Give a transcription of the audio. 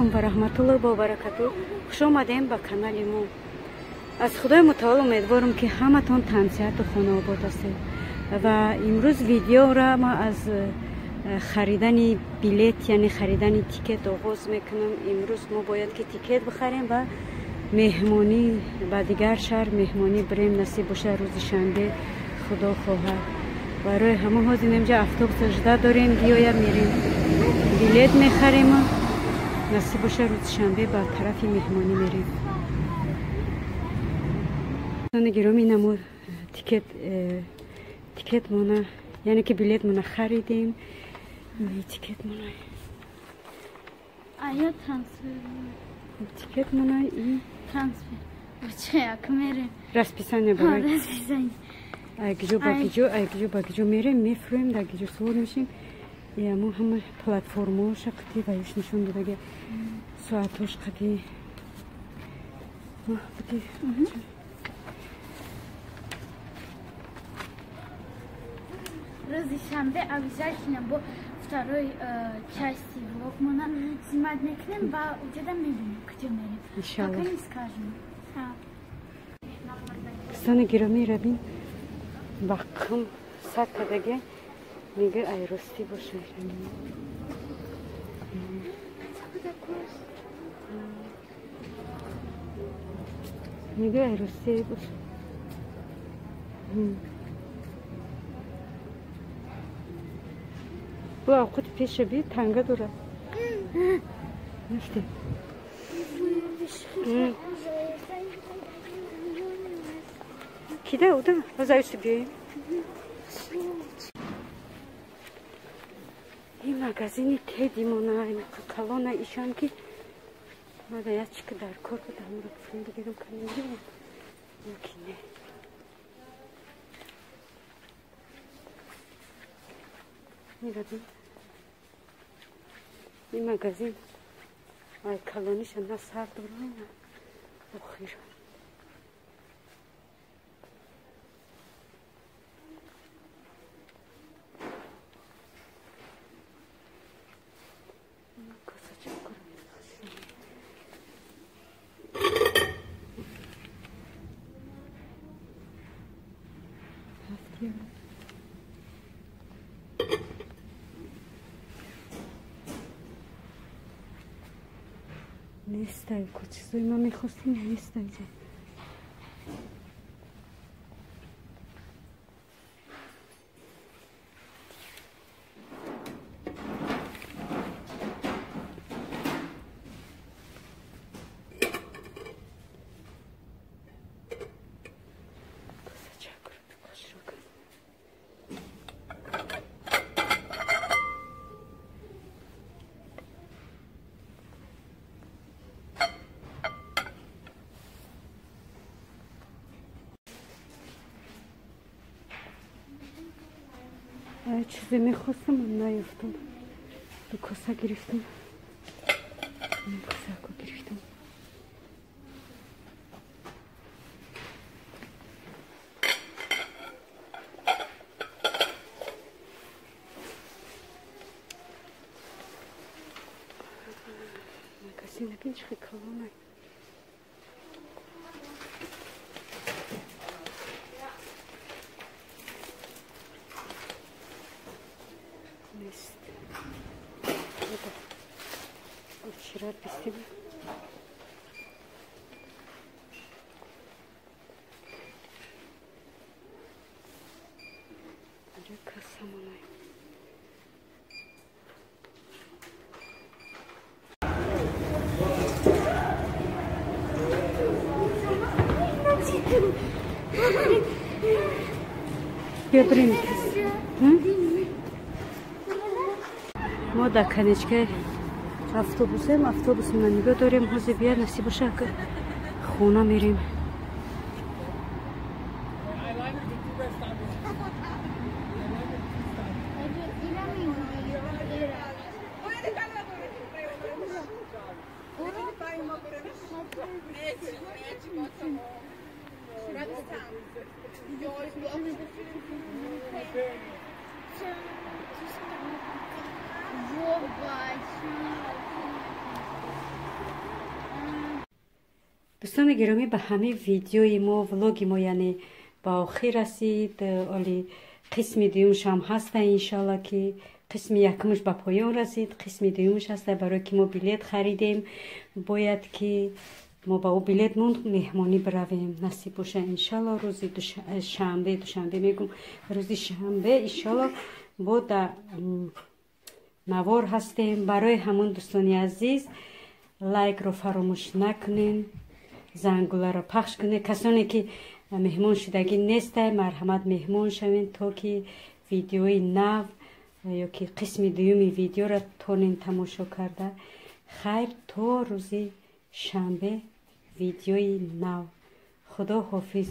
алейкум ва раҳматуллоҳи ва баракатуҳ. Хуш омадем ба канали мо. аз худои мутаол умедворам ки ҳаматон тансиҳату хонаобод ҳастед ва имрӯз видеоро ма аз харидани билет, яъне харидани тикет оғоз мекунам. имрӯз мо бояд ки тикет бихарем ва меҳмонӣ ба дигар шаҳр меҳмонӣ бирем. насиб боша рӯзи шанбе худо хоҳад. барои ҳама ҳозир инҷа автобус жда дорем, биёя мирем билет мехарем. насиб боша рӯзи шанбе ба тарафи меҳмонӣ мерем. гироми намо тикет мона, яъне ки билет мона харидем. тикет мона ая трансфер тикет мона и трансфер учак мерем расписание барои расписание айгиҷо ба гиҷо мерем, мефурем, дар гиҷо сувор мешем. ямо ҳама платформаоша қати ва юш нишон додага соатош қати рӯзи шанбе обязательно бо второй части влог мона снимать мекунем ва уҷода мебинем куҷо мерем. Иншалло. Пока не скажем. дӯстони гиромӣ рабин ба қим сад кадаге мега айростӣ боша. мега айростӣ бош. бу авқати пеша би танга дорад. нафти кида уда базаюси биёем. ин магазини теди мона калона ишам ки мада ячка дар кор будам ро филм бигирам канем мукине. мирадим ин магазин ай калониша на сар дорона охир нестай ко чизои ма мехостим нестай ҷа. чизе мехостам наёфтам. ду коса гирифтам. косако гирифтам. магазин бин чӣ калонай. Вчера писали. Река самонай. Я приму. Мода конечка. автобусем автобус мана нигоҳ дорем. ҳозир бия насиб боша хона мерем. دوستان گرامی به همه ویدیوی ما ولوگ ما یعنی با آخر رسید. ولی قسم دومش هم هست انشالله که قسم یکمش به پایان رسید. قسم دومش هست برای که ما بلیت خریدیم. باید که ما با او بلیت موند مهمانی برویم. نصیب باشه انشالله روز دوشنبه میگم روز شنبه انشالله با در نوار هستیم. برای همون دوستانی عزیز لایک رو فراموش نکنین، زنگوله رو پخش کنین. کسانی که مهمون شدگی نیسته مرحمت مهمون شوین تا که ویدیوی نو یا که قسم دومی ویدیو را تونین تماشا کرده. خیر تا روز شنبه ویدیوی نو. خدا حافظ.